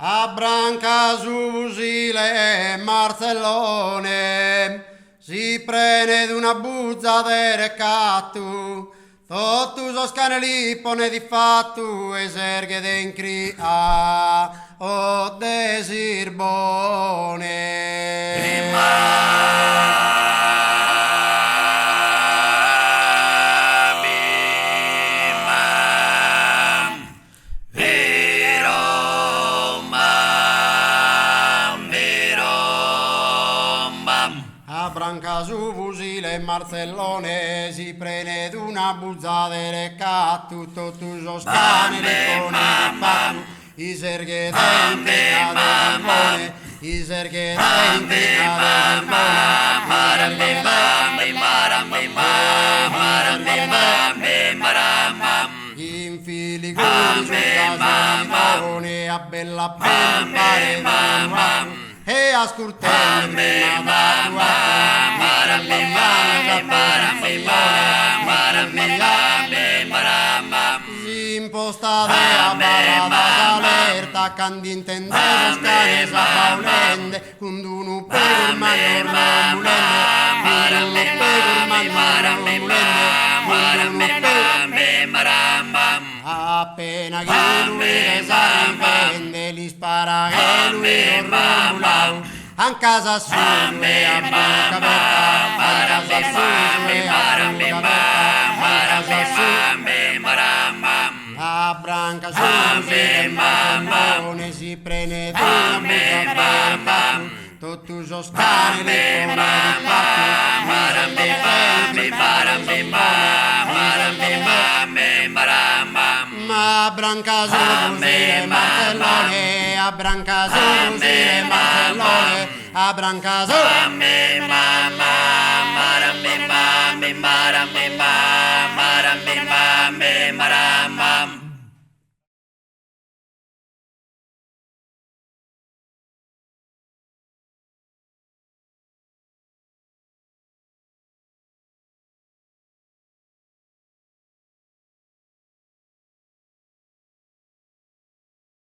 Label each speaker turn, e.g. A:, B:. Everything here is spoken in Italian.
A: Abbranca su fusile Marcellone, si prende d'una buzza de recattu, tutto so scaneli pone di fatto e serghe d'encri a o desirbone. Abbranca su fusile Marcellone, si prende d'una buzza de recattu, tutto so scaneli pone di fatto i serghe denti a desirbone, i serghe denti a desirbone. Infili curi su casimone, a bella pelle pare da e ascoltando imposta de a barada alerta candi intendeso scane sa paulende cundunu pegur manor mulende cundunu pegur manor mulende appena che lui s'arripende li spara che lui romulau a casa sua e a bocca aperta a casa sua e a bocca aperta a casa sua a branca su Marcellone si prende d'una buzza aperta tutto so scane le pone di fatto ma branca su fusile Marcellone, a branca su fusile Marcellone, a branca su